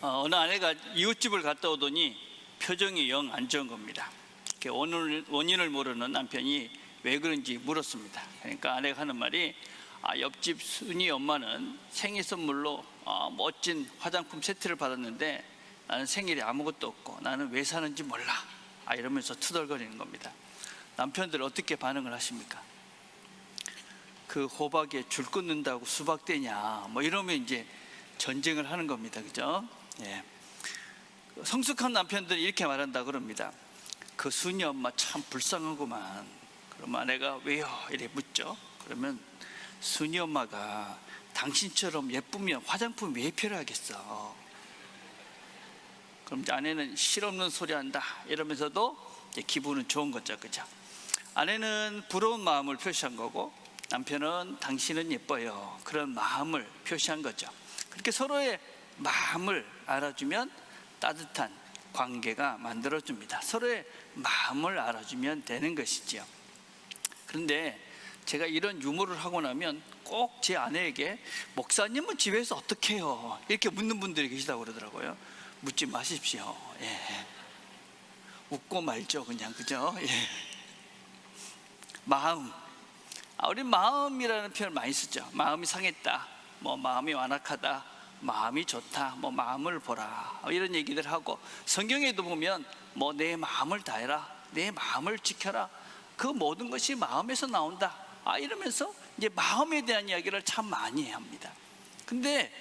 어느 아내가 이웃집을 갔다 오더니 표정이 영 안 좋은 겁니다. 오늘 원인을 모르는 남편이 왜 그런지 물었습니다. 그러니까 아내가 하는 말이 옆집 순이 엄마는 생일 선물로 멋진 화장품 세트를 받았는데 나는 생일에 아무것도 없고 나는 왜 사는지 몰라, 이러면서 투덜거리는 겁니다. 남편들 어떻게 반응을 하십니까? 그 호박에 줄 끊는다고 수박 되냐, 뭐 이러면 이제 전쟁을 하는 겁니다. 그죠? 예. 성숙한 남편들이 이렇게 말한다 그럽니다. 그 순이 엄마 참 불쌍하구만. 그러면 아내가 왜요? 이렇게 묻죠. 그러면 순이 엄마가 당신처럼 예쁘면 화장품 왜 필요하겠어? 그럼 이제 아내는 실없는 소리 한다 이러면서도 이제 기분은 좋은 거죠. 그죠? 아내는 부러운 마음을 표시한 거고, 남편은 당신은 예뻐요, 그런 마음을 표시한 거죠. 그렇게 서로의 마음을 알아주면 따뜻한 관계가 만들어집니다. 서로의 마음을 알아주면 되는 것이지요. 그런데 제가 이런 유머를 하고 나면 꼭 제 아내에게 목사님은 집에서 어떻게 해요? 이렇게 묻는 분들이 계시다고 그러더라고요. 묻지 마십시오. 예. 웃고 말죠, 그냥. 그죠? 예. 마음. 우리 마음이라는 표현을 많이 쓰죠. 마음이 상했다, 뭐 마음이 완악하다, 마음이 좋다, 뭐 마음을 보라, 이런 얘기들 하고, 성경에도 보면 뭐 내 마음을 다해라, 내 마음을 지켜라, 그 모든 것이 마음에서 나온다, 이러면서 이제 마음에 대한 이야기를 참 많이 합니다. 근데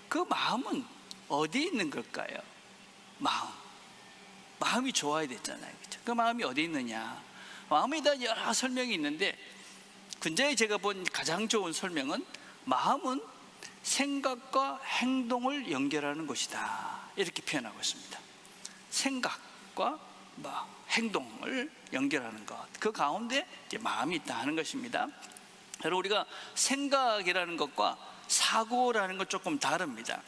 그 마음은 어디에 있는 걸까요? 마음이 좋아야 되잖아요. 그렇죠? 그 마음이 어디 있느냐? 마음에 대한 여러 설명이 있는데, 근자에 제가 본 가장 좋은 설명은 마음은 생각과 행동을 연결하는 것이다, 이렇게 표현하고 있습니다. 생각과 행동을 연결하는 것, 그 가운데 이제 마음이 있다 하는 것입니다. 여러분, 우리가 생각이라는 것과 사고라는 것 조금 다릅니다.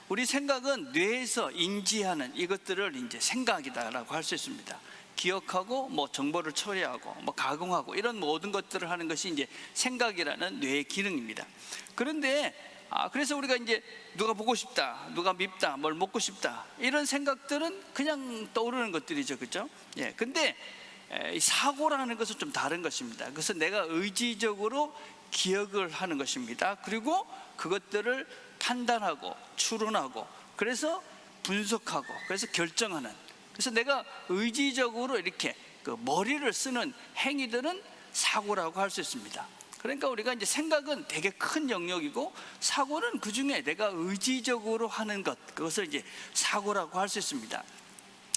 우리 생각은 뇌에서 인지하는 이것들을 이제 생각이다라고 할 수 있습니다. 기억하고 뭐 정보를 처리하고 뭐 가공하고 이런 모든 것들을 하는 것이 이제 생각이라는 뇌의 기능입니다. 그런데 그래서 우리가 이제 누가 보고 싶다, 누가 밉다, 뭘 먹고 싶다, 이런 생각들은 그냥 떠오르는 것들이죠. 그렇죠? 예. 근데 사고라는 것은 좀 다른 것입니다. 그래서 내가 의지적으로 기억을 하는 것입니다. 그리고 그것들을 판단하고 추론하고, 그래서 분석하고, 그래서 결정하는, 그래서 내가 의지적으로 이렇게 그 머리를 쓰는 행위들은 사고라고 할 수 있습니다. 그러니까 우리가 이제 생각은 되게 큰 영역이고, 사고는 그 중에 내가 의지적으로 하는 것, 그것을 이제 사고라고 할 수 있습니다.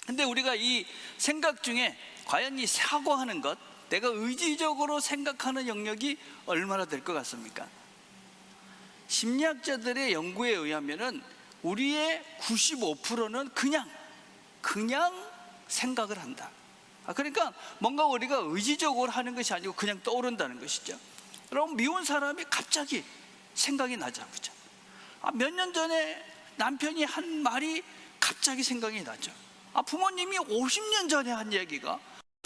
근데 우리가 이 생각 중에 과연 이 사고하는 것, 내가 의지적으로 생각하는 영역이 얼마나 될 것 같습니까? 심리학자들의 연구에 의하면은 우리의 95%는 그냥 생각을 한다. 그러니까 뭔가 우리가 의지적으로 하는 것이 아니고 그냥 떠오른다는 것이죠. 여러분, 미운 사람이 갑자기 생각이 나죠. 그죠? 몇 년 전에 남편이 한 말이 갑자기 생각이 나죠. 부모님이 50년 전에 한 얘기가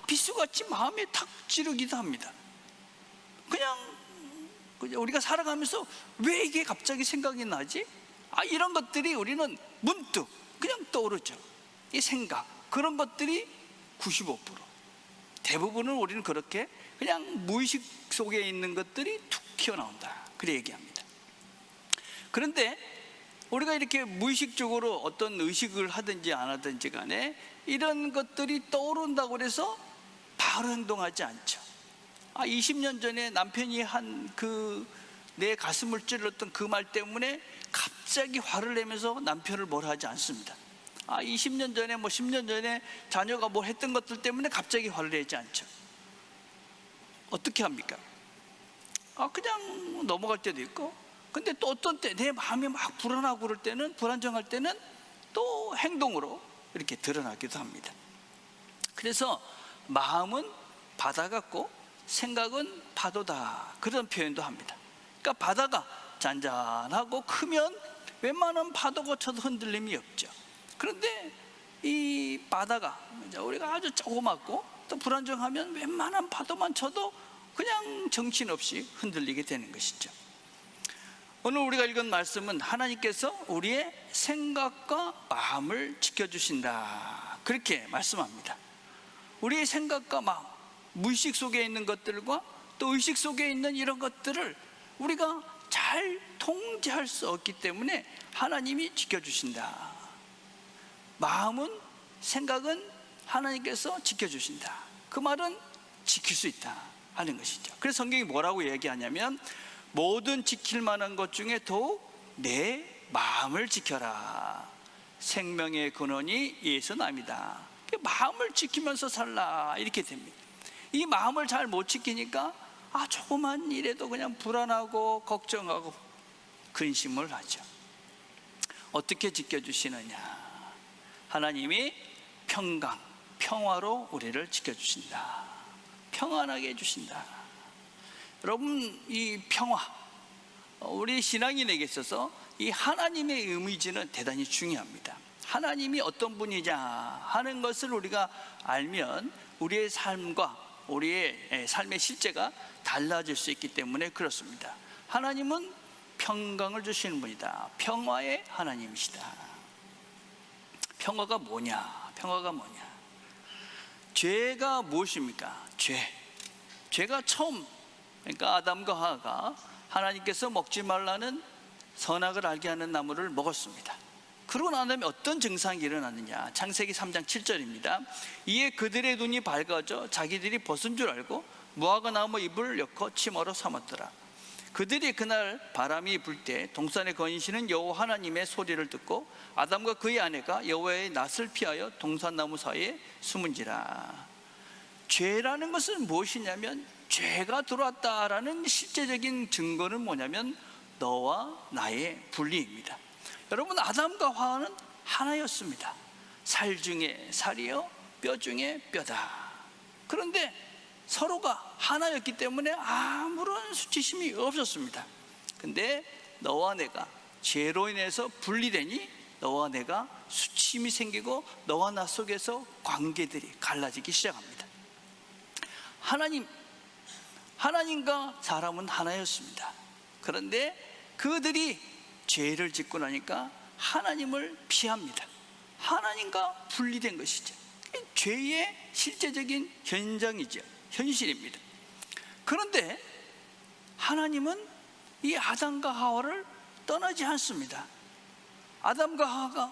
비수같이 마음에 탁 찌르기도 합니다. 그냥 우리가 살아가면서 왜 이게 갑자기 생각이 나지? 이런 것들이 우리는 문득 그냥 떠오르죠. 이 생각, 그런 것들이 95%. 대부분은 우리는 그렇게 그냥 무의식 속에 있는 것들이 툭 튀어나온다, 그래 얘기합니다. 그런데 우리가 이렇게 무의식적으로 어떤 의식을 하든지 안 하든지 간에 이런 것들이 떠오른다고 해서 바로 행동하지 않죠. 20년 전에 남편이 한 내 가슴을 찔렀던 그 말 때문에 갑자기 화를 내면서 남편을 뭘 하지 않습니다. 20년 전에 10년 전에 자녀가 뭐 했던 것들 때문에 갑자기 화를 내지 않죠. 어떻게 합니까? 그냥 넘어갈 때도 있고, 근데 또 어떤 때 내 마음이 막 불안하고 그럴 때는, 불안정할 때는 또 행동으로 이렇게 드러나기도 합니다. 그래서 마음은 바다 같고 생각은 파도다, 그런 표현도 합니다. 그러니까 바다가 잔잔하고 크면 웬만한 파도가 쳐도 흔들림이 없죠. 그런데 이 바다가 우리가 아주 조그맣고 또 불안정하면 웬만한 파도만 쳐도 그냥 정신없이 흔들리게 되는 것이죠. 오늘 우리가 읽은 말씀은 하나님께서 우리의 생각과 마음을 지켜주신다, 그렇게 말씀합니다. 우리의 생각과 마음, 무의식 속에 있는 것들과 또 의식 속에 있는 이런 것들을 우리가 잘 통제할 수 없기 때문에 하나님이 지켜주신다. 마음은, 생각은 하나님께서 지켜주신다. 그 말은 지킬 수 있다 하는 것이죠. 그래서 성경이 뭐라고 얘기하냐면, 모든 지킬 만한 것 중에 더욱 내 마음을 지켜라. 생명의 근원이 예수남이다. 마음을 지키면서 살라, 이렇게 됩니다. 이 마음을 잘 못 지키니까 조그만 일에도 그냥 불안하고 걱정하고 근심을 하죠. 어떻게 지켜주시느냐? 하나님이 평강, 평화로 우리를 지켜주신다. 평안하게 해주신다. 여러분, 이 평화, 우리 신앙인에게 있어서 이 하나님의 이미지는 대단히 중요합니다. 하나님이 어떤 분이냐 하는 것을 우리가 알면 우리의 삶과 우리의 삶의 실제가 달라질 수 있기 때문에 그렇습니다. 하나님은 평강을 주시는 분이다. 평화의 하나님이시다. 평화가 뭐냐? 평화가 뭐냐? 죄가 무엇입니까? 죄가 처음, 그러니까 아담과 하와가 하나님께서 먹지 말라는 선악을 알게 하는 나무를 먹었습니다. 그러고 난 다음에 어떤 증상이 일어났느냐? 창세기 3장 7절입니다. 이에 그들의 눈이 밝아져 자기들이 벗은 줄 알고 무화과 나무 잎을 엮어 치마로 삼았더라. 그들이 그날 바람이 불 때 동산에 거니시는 여호와 하나님의 소리를 듣고 아담과 그의 아내가 여호와의 낯을 피하여 동산나무 사이에 숨은지라. 죄라는 것은 무엇이냐면, 죄가 들어왔다라는 실제적인 증거는 뭐냐면 너와 나의 분리입니다. 여러분, 아담과 하와는 하나였습니다. 살 중에 살이요 뼈 중에 뼈다. 그런데 서로가 하나였기 때문에 아무런 수치심이 없었습니다. 근데 너와 내가 죄로 인해서 분리되니 너와 내가 수치심이 생기고 너와 나 속에서 관계들이 갈라지기 시작합니다. 하나님과 사람은 하나였습니다. 그런데 그들이 죄를 짓고 나니까 하나님을 피합니다. 하나님과 분리된 것이죠. 죄의 실제적인 현장이죠. 현실입니다. 그런데 하나님은 이 아담과 하와를 떠나지 않습니다. 아담과 하와가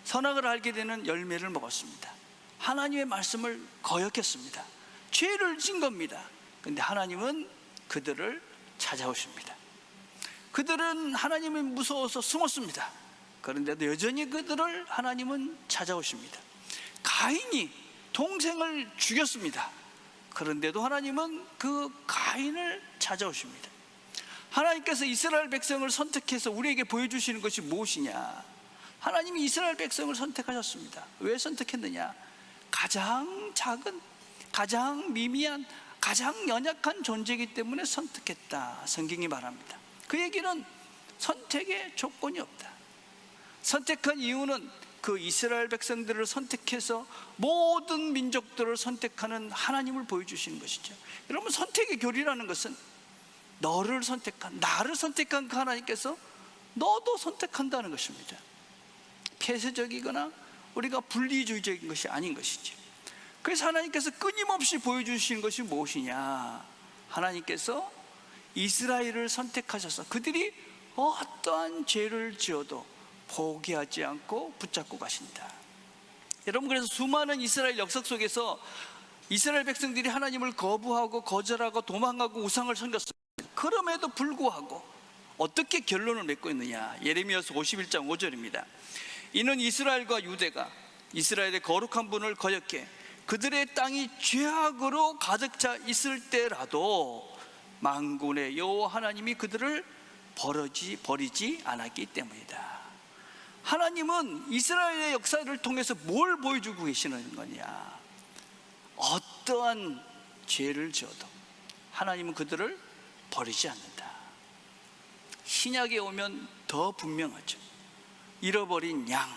선악을 알게 되는 열매를 먹었습니다. 하나님의 말씀을 거역했습니다. 죄를 진 겁니다. 그런데 하나님은 그들을 찾아오십니다. 그들은 하나님이 무서워서 숨었습니다. 그런데도 여전히 그들을 하나님은 찾아오십니다. 가인이 동생을 죽였습니다. 그런데도 하나님은 그 가인을 찾아오십니다. 하나님께서 이스라엘 백성을 선택해서 우리에게 보여주시는 것이 무엇이냐? 하나님이 이스라엘 백성을 선택하셨습니다. 왜 선택했느냐? 가장 작은, 가장 미미한, 가장 연약한 존재이기 때문에 선택했다, 성경이 말합니다. 그 얘기는 선택의 조건이 없다. 선택한 이유는 그 이스라엘 백성들을 선택해서 모든 민족들을 선택하는 하나님을 보여주시는 것이죠. 여러분, 선택의 교리라는 것은 너를 선택한, 나를 선택한 그 하나님께서 너도 선택한다는 것입니다. 폐쇄적이거나 우리가 분리주의적인 것이 아닌 것이죠. 그래서 하나님께서 끊임없이 보여주시는 것이 무엇이냐? 하나님께서 이스라엘을 선택하셔서 그들이 어떠한 죄를 지어도 포기하지 않고 붙잡고 가신다. 여러분, 그래서 수많은 이스라엘 역사 속에서 이스라엘 백성들이 하나님을 거부하고 거절하고 도망가고 우상을 섬겼습니다. 그럼에도 불구하고 어떻게 결론을 맺고 있느냐? 예레미야서 51장 5절입니다. 이는 이스라엘과 유대가 이스라엘의 거룩한 분을 거역해 그들의 땅이 죄악으로 가득 차 있을 때라도 만군의 여호와 하나님이 그들을 버리지 않았기 때문이다. 하나님은 이스라엘의 역사를 통해서 뭘 보여주고 계시는 거냐? 어떠한 죄를 지어도 하나님은 그들을 버리지 않는다. 신약에 오면 더 분명하죠. 잃어버린 양,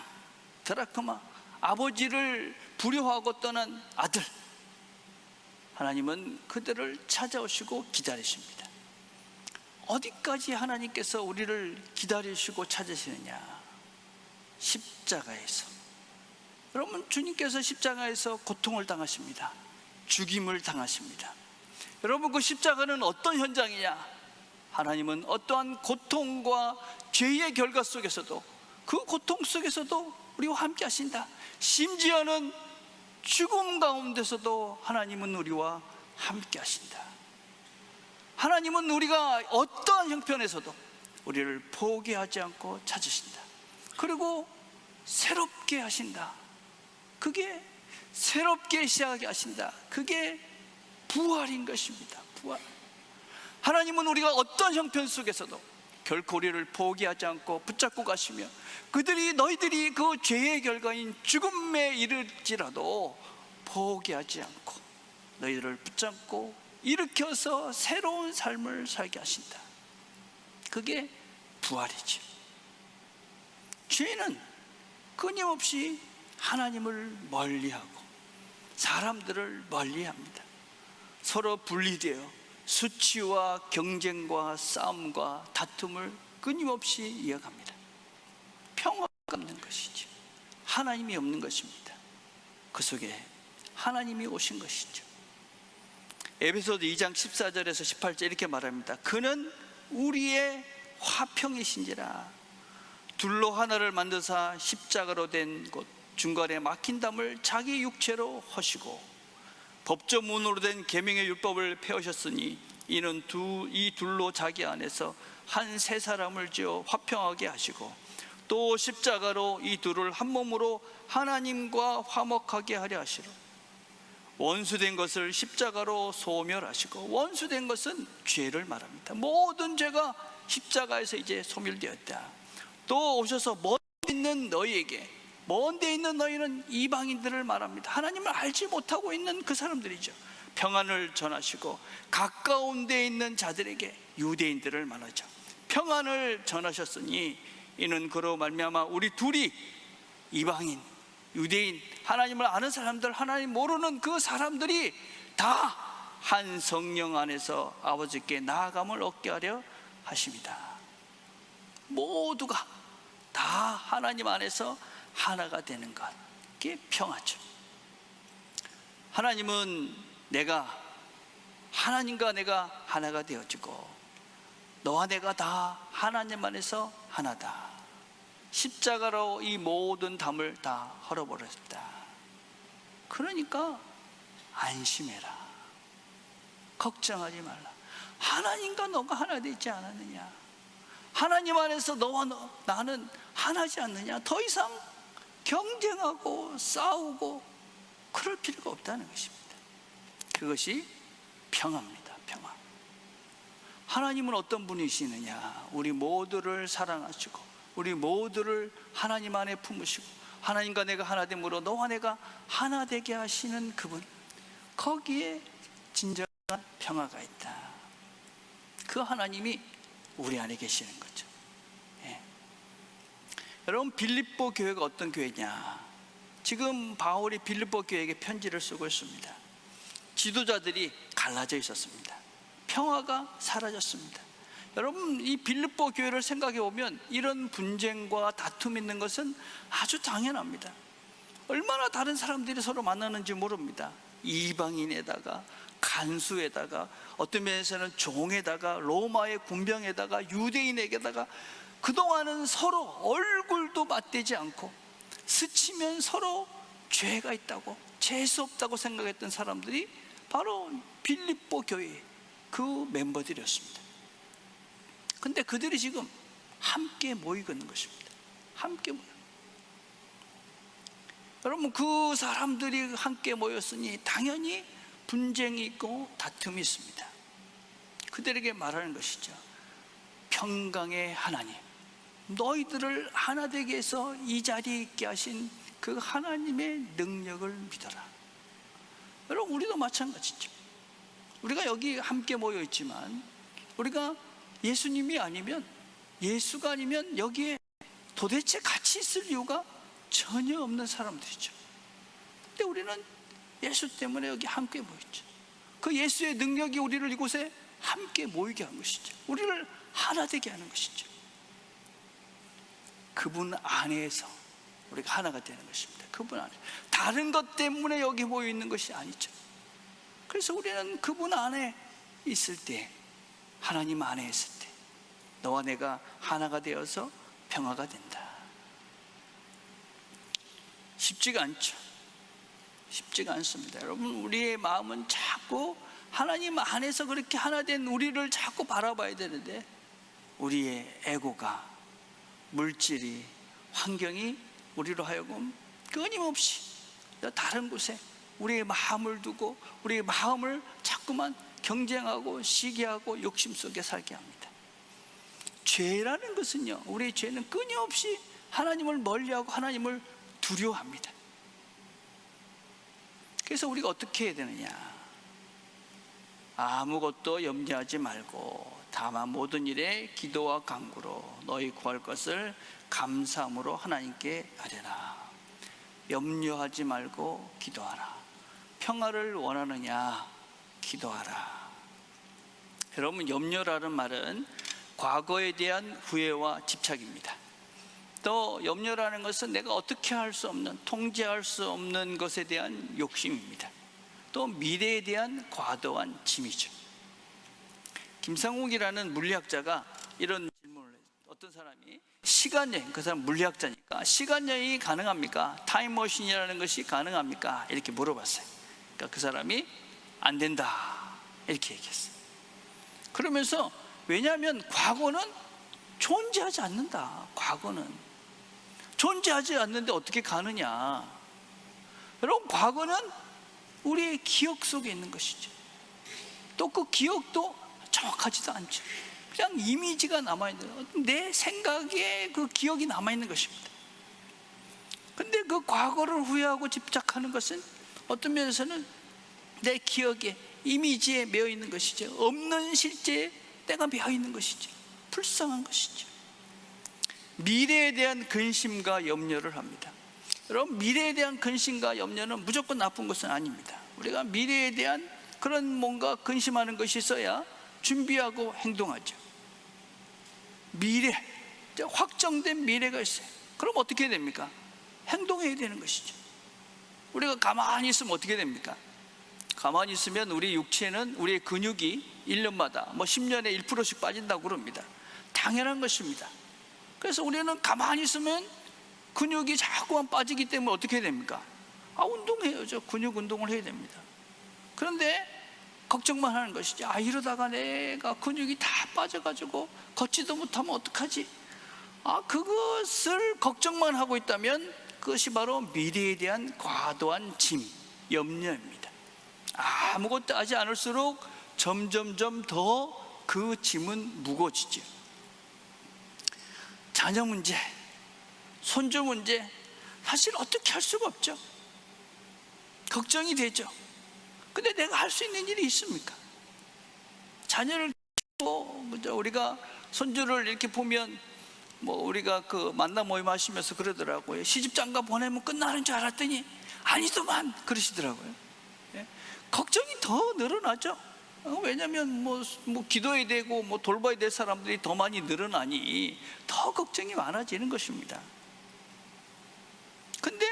드라크마, 아버지를 불효하고 떠난 아들, 하나님은 그들을 찾아오시고 기다리십니다. 어디까지 하나님께서 우리를 기다리시고 찾으시느냐? 십자가에서. 여러분, 주님께서 십자가에서 고통을 당하십니다. 죽임을 당하십니다. 여러분, 그 십자가는 어떤 현장이냐? 하나님은 어떠한 고통과 죄의 결과 속에서도, 그 고통 속에서도 우리와 함께 하신다. 심지어는 죽음 가운데서도 하나님은 우리와 함께 하신다. 하나님은 우리가 어떠한 형편에서도 우리를 포기하지 않고 찾으신다. 그리고 새롭게 하신다. 그게 새롭게 시작하게 하신다. 그게 부활인 것입니다. 부활. 하나님은 우리가 어떤 형편 속에서도 결코 우리를 포기하지 않고 붙잡고 가시며, 너희들이 그 죄의 결과인 죽음에 이를지라도 포기하지 않고 너희들을 붙잡고 일으켜서 새로운 삶을 살게 하신다. 그게 부활이죠. 죄는 끊임없이 하나님을 멀리하고 사람들을 멀리합니다. 서로 분리되어 수치와 경쟁과 싸움과 다툼을 끊임없이 이어갑니다. 평화가 없는 것이죠. 하나님이 없는 것입니다. 그 속에 하나님이 오신 것이죠. 에베소서 2장 14절에서 18절 이렇게 말합니다. 그는 우리의 화평이신지라. 둘로 하나를 만드사 십자가로 된 곳 중간에 막힌 담을 자기 육체로 허시고 법조문으로 된 계명의 율법을 폐하셨으니 이는 이 둘로 자기 안에서 한 세 사람을 지어 화평하게 하시고 또 십자가로 이 둘을 한 몸으로 하나님과 화목하게 하려 하시로 원수된 것을 십자가로 소멸하시고, 원수된 것은 죄를 말합니다. 모든 죄가 십자가에서 이제 소멸되었다. 또 오셔서 먼데 있는 너희에게, 먼데 있는 너희는 이방인들을 말합니다. 하나님을 알지 못하고 있는 그 사람들이죠. 평안을 전하시고 가까운 데 있는 자들에게, 유대인들을 말하죠. 평안을 전하셨으니 이는 그로 말미암아 우리 둘이, 이방인, 유대인, 하나님을 아는 사람들, 하나님 모르는 그 사람들이 다 한 성령 안에서 아버지께 나아감을 얻게 하려 하십니다. 모두가 다 하나님 안에서 하나가 되는 것, 그게 평화죠. 하나님은 하나님과 내가 하나가 되어지고 너와 내가 다 하나님 안에서 하나다. 십자가로 이 모든 담을 다 헐어버렸다. 그러니까 안심해라. 걱정하지 말라. 하나님과 너가 하나 되지 않았느냐? 하나님 안에서 너와 나는 하나지 않느냐? 더 이상 경쟁하고 싸우고 그럴 필요가 없다는 것입니다. 그것이 평화입니다. 평화. 하나님은 어떤 분이시느냐? 우리 모두를 사랑하시고 우리 모두를 하나님 안에 품으시고 하나님과 내가 하나 됨으로 너와 내가 하나 되게 하시는 그분, 거기에 진정한 평화가 있다. 그 하나님이 우리 안에 계시는 거죠. 예. 여러분, 빌립보 교회가 어떤 교회냐? 지금 바울이 빌립보 교회에게 편지를 쓰고 있습니다. 지도자들이 갈라져 있었습니다. 평화가 사라졌습니다. 여러분, 이 빌립보 교회를 생각해 보면 이런 분쟁과 다툼이 있는 것은 아주 당연합니다. 얼마나 다른 사람들이 서로 만나는지 모릅니다. 이방인에다가 간수에다가, 어떤 면에서는 종에다가, 로마의 군병에다가, 유대인에게다가, 그동안은 서로 얼굴도 맞대지 않고 스치면 서로 죄가 있다고, 재수 없다고 생각했던 사람들이 바로 빌립보 교회 그 멤버들이었습니다. 근데 그들이 지금 함께 모이고 있는 것입니다. 함께 모여. 여러분, 그 사람들이 함께 모였으니 당연히 분쟁이 있고 다툼이 있습니다. 그들에게 말하는 것이죠. 평강의 하나님, 너희들을 하나 되게 해서 이 자리에 있게 하신 그 하나님의 능력을 믿어라. 여러분, 우리도 마찬가지죠. 우리가 여기 함께 모여 있지만 우리가 예수님이 아니면, 예수가 아니면 여기에 도대체 같이 있을 이유가 전혀 없는 사람들이죠. 근데 우리는 예수 때문에 여기 함께 모였죠. 그 예수의 능력이 우리를 이곳에 함께 모이게 한 것이죠. 우리를 하나 되게 하는 것이죠. 그분 안에서 우리가 하나가 되는 것입니다. 그분 안에. 다른 것 때문에 여기 모여 있는 것이 아니죠. 그래서 우리는 그분 안에 있을 때, 하나님 안에 있을 때 너와 내가 하나가 되어서 평화가 된다. 쉽지가 않죠. 쉽지가 않습니다. 여러분, 우리의 마음은 자꾸 하나님 안에서 그렇게 하나 된 우리를 자꾸 바라봐야 되는데, 우리의 에고가, 물질이, 환경이 우리로 하여금 끊임없이 다른 곳에 우리의 마음을 두고 우리의 마음을 자꾸만 경쟁하고 시기하고 욕심 속에 살게 합니다. 죄라는 것은요, 우리의 죄는 끊임없이 하나님을 멀리하고 하나님을 두려워합니다. 그래서 우리가 어떻게 해야 되느냐? 아무것도 염려하지 말고 다만 모든 일에 기도와 간구로 너희 구할 것을 감사함으로 하나님께 아뢰라. 염려하지 말고 기도하라. 평화를 원하느냐? 기도하라. 여러분, 염려라는 말은 과거에 대한 후회와 집착입니다. 또 염려라는 것은 내가 어떻게 할 수 없는, 통제할 수 없는 것에 대한 욕심입니다. 또 미래에 대한 과도한 짐이죠. 김상욱이라는 물리학자가 이런 질문을 해요. 어떤 사람이 시간여행, 그 사람 물리학자니까 시간여행이 가능합니까? 타임머신이라는 것이 가능합니까? 이렇게 물어봤어요. 그러니까 그 사람이 안 된다 이렇게 얘기했어요. 그러면서, 왜냐하면 과거는 존재하지 않는다. 과거는 존재하지 않는데 어떻게 가느냐? 여러분, 과거는 우리의 기억 속에 있는 것이죠. 또 그 기억도 정확하지도 않죠. 그냥 이미지가 남아있는, 내 생각에 그 기억이 남아있는 것입니다. 근데 그 과거를 후회하고 집착하는 것은 어떤 면에서는 내 기억에, 이미지에 매여 있는 것이죠. 없는 실제에 때가 매여 있는 것이죠. 불쌍한 것이죠. 미래에 대한 근심과 염려를 합니다. 여러분, 미래에 대한 근심과 염려는 무조건 나쁜 것은 아닙니다. 우리가 미래에 대한 그런 뭔가 근심하는 것이 있어야 준비하고 행동하죠. 미래, 확정된 미래가 있어요. 그럼 어떻게 됩니까? 행동해야 되는 것이죠. 우리가 가만히 있으면 어떻게 됩니까? 가만히 있으면 우리 육체는, 우리의 근육이 1년마다 10년에 1%씩 빠진다고 그럽니다. 당연한 것입니다. 그래서 우리는 가만히 있으면 근육이 자꾸만 빠지기 때문에 어떻게 됩니까? 운동해야죠. 근육 운동을 해야 됩니다. 그런데 걱정만 하는 것이지, 이러다가 내가 근육이 다 빠져가지고 걷지도 못하면 어떡하지? 그것을 걱정만 하고 있다면 그것이 바로 미래에 대한 과도한 짐, 염려입니다. 아무것도 하지 않을수록 점점점 더 그 짐은 무거워지죠. 자녀 문제, 손주 문제, 사실 어떻게 할 수가 없죠. 걱정이 되죠. 근데 내가 할 수 있는 일이 있습니까? 자녀를 키우고, 우리가 손주를 이렇게 보면, 우리가 그 만나 모임 하시면서 그러더라고요. 시집장가 보내면 끝나는 줄 알았더니 아니더만, 그러시더라고요. 걱정이 더 늘어나죠. 왜냐하면 기도해야 되고 돌봐야 될 사람들이 더 많이 늘어나니 더 걱정이 많아지는 것입니다. 근데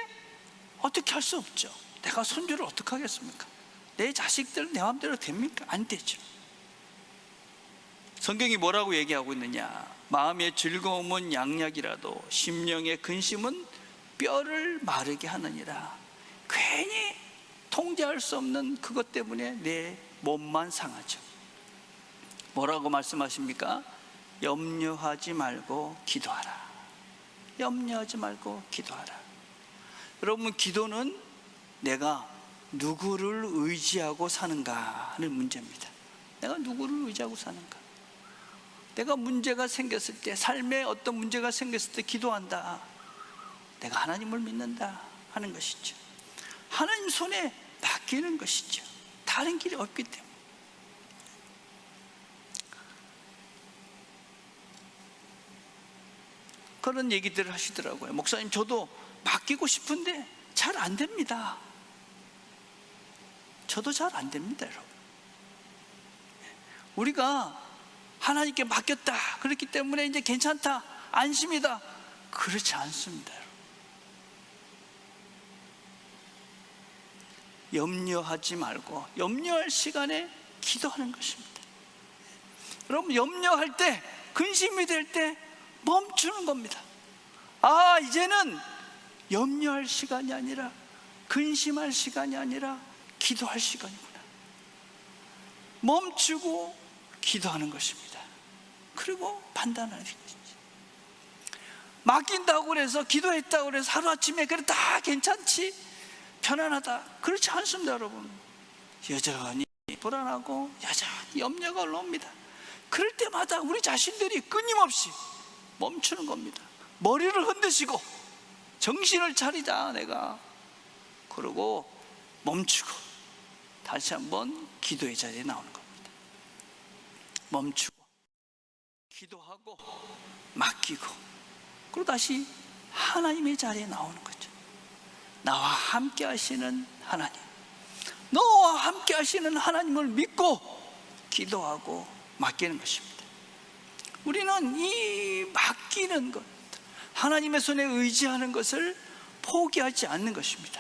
어떻게 할 수 없죠. 내가 손주를 어떻게 하겠습니까? 내 자식들은 내 마음대로 됩니까? 안 되죠. 성경이 뭐라고 얘기하고 있느냐? 마음의 즐거움은 양약이라도 심령의 근심은 뼈를 마르게 하느니라. 괜히 통제할 수 없는 그것 때문에 내 몸만 상하죠. 뭐라고 말씀하십니까? 염려하지 말고 기도하라. 염려하지 말고 기도하라. 여러분, 기도는 내가 누구를 의지하고 사는가 하는 문제입니다. 내가 누구를 의지하고 사는가. 내가 문제가 생겼을 때, 삶에 어떤 문제가 생겼을 때 기도한다. 내가 하나님을 믿는다 하는 것이죠. 하나님 손에 맡기는 것이죠. 다른 길이 없기 때문에. 그런 얘기들을 하시더라고요. 목사님, 저도 맡기고 싶은데 잘 안 됩니다. 저도 잘 안 됩니다, 여러분. 우리가 하나님께 맡겼다, 그렇기 때문에 이제 괜찮다, 안심이다. 그렇지 않습니다. 염려하지 말고 염려할 시간에 기도하는 것입니다. 여러분, 염려할 때, 근심이 될 때 멈추는 겁니다. 아, 이제는 염려할 시간이 아니라, 근심할 시간이 아니라 기도할 시간이구나. 멈추고 기도하는 것입니다. 그리고 판단하는 것이지. 맡긴다고 해서, 기도했다고 해서 하루아침에 그래 다 괜찮지, 편안하다, 그렇지 않습니다. 여러분, 여전히 불안하고 여전히 염려가 올라옵니다. 그럴 때마다 우리 자신들이 끊임없이 멈추는 겁니다. 머리를 흔드시고 정신을 차리자 내가, 그러고 멈추고 다시 한번 기도의 자리에 나오는 겁니다. 멈추고 기도하고 맡기고, 그리고 다시 하나님의 자리에 나오는 거죠. 나와 함께 하시는 하나님, 너와 함께 하시는 하나님을 믿고 기도하고 맡기는 것입니다. 우리는 이 맡기는 것, 하나님의 손에 의지하는 것을 포기하지 않는 것입니다.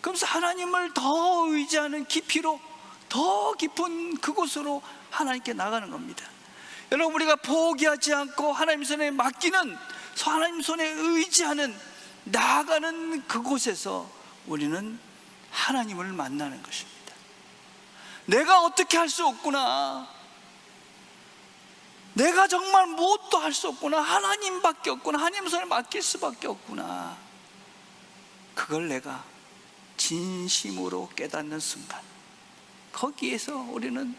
그러면서 하나님을 더 의지하는 깊이로, 더 깊은 그곳으로 하나님께 나가는 겁니다. 여러분, 우리가 포기하지 않고 하나님 손에 맡기는, 하나님 손에 의지하는, 나아가는 그곳에서 우리는 하나님을 만나는 것입니다. 내가 어떻게 할 수 없구나, 내가 정말 무엇도 할 수 없구나, 하나님밖에 없구나, 하나님 손에 맡길 수밖에 없구나, 그걸 내가 진심으로 깨닫는 순간, 거기에서 우리는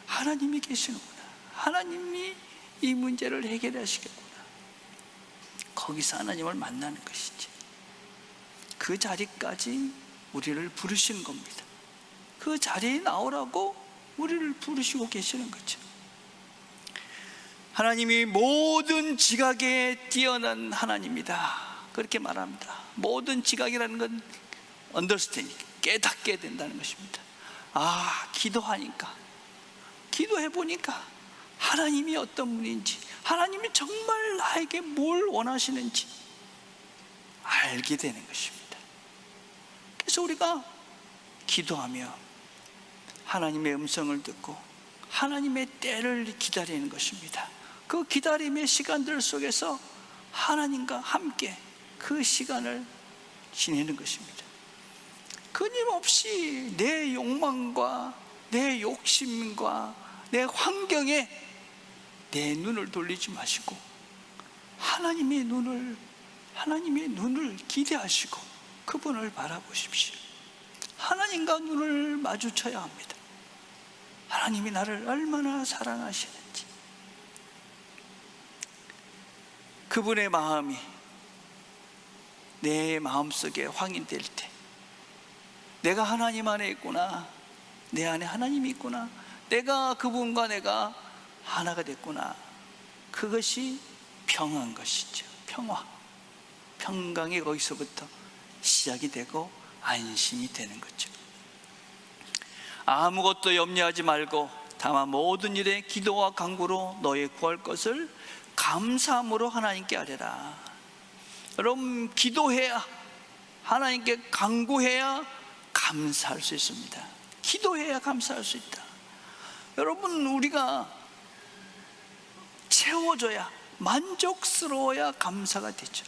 하나님이 계시는구나, 하나님이 이 문제를 해결하시겠구나, 거기서 하나님을 만나는 것이지. 그 자리까지 우리를 부르시는 겁니다. 그 자리에 나오라고 우리를 부르시고 계시는 거죠. 하나님이 모든 지각에 뛰어난 하나님이다, 그렇게 말합니다. 모든 지각이라는 건 언더스탠딩, 깨닫게 된다는 것입니다. 아, 기도하니까, 기도해보니까 하나님이 어떤 분인지, 하나님이 정말 나에게 뭘 원하시는지 알게 되는 것입니다. 그래서 우리가 기도하며 하나님의 음성을 듣고 하나님의 때를 기다리는 것입니다. 그 기다림의 시간들 속에서 하나님과 함께 그 시간을 지내는 것입니다. 끊임없이 내 욕망과 내 욕심과 내 환경에 내 눈을 돌리지 마시고 하나님의 눈을 기대하시고 그분을 바라보십시오. 하나님과 눈을 마주쳐야 합니다. 하나님이 나를 얼마나 사랑하시는지, 그분의 마음이 내 마음속에 확인될 때, 내가 하나님 안에 있구나, 내 안에 하나님이 있구나, 내가 그분과 내가 하나가 됐구나, 그것이 평화인 것이죠. 평강이 거기서부터 시작이 되고 안심이 되는 거죠. 아무것도 염려하지 말고 다만 모든 일에 기도와 간구로 너의 구할 것을 감사함으로 하나님께 아뢰라. 여러분, 기도해야, 하나님께 간구해야 감사할 수 있습니다. 기도해야 감사할 수 있다. 여러분, 우리가 채워줘야, 만족스러워야 감사가 되죠.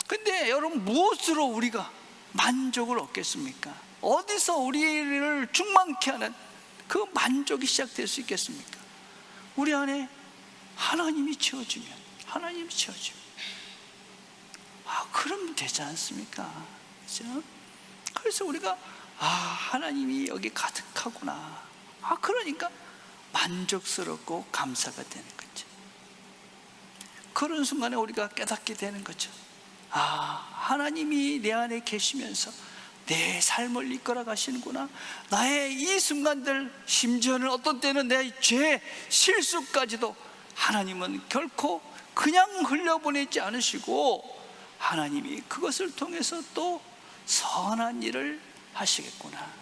근데 여러분, 무엇으로 우리가 만족을 얻겠습니까? 어디서 우리를 충만케 하는 그 만족이 시작될 수 있겠습니까? 우리 안에 하나님이 채워주면, 그러면 되지 않습니까? 그렇죠? 그래서 우리가 하나님이 여기 가득하구나, 그러니까 만족스럽고 감사가 되는 거죠. 그런 순간에 우리가 깨닫게 되는 거죠. 하나님이 내 안에 계시면서 내 삶을 이끌어 가시는구나. 나의 이 순간들, 심지어는 어떤 때는 내 죄, 실수까지도 하나님은 결코 그냥 흘려보내지 않으시고 하나님이 그것을 통해서 또 선한 일을 하시겠구나.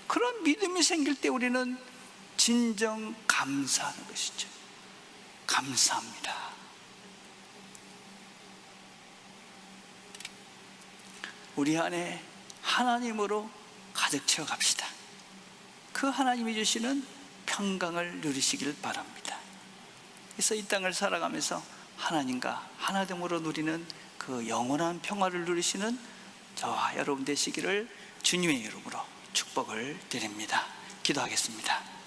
그런 믿음이 생길 때 우리는 진정 감사하는 것이죠. 감사합니다. 우리 안에 하나님으로 가득 채워 갑시다. 그 하나님이 주시는 평강을 누리시길 바랍니다. 그래서 이 땅을 살아가면서 하나님과 하나됨으로 누리는 그 영원한 평화를 누리시는 저와 여러분 되시기를 주님의 이름으로 축복을 드립니다. 기도하겠습니다.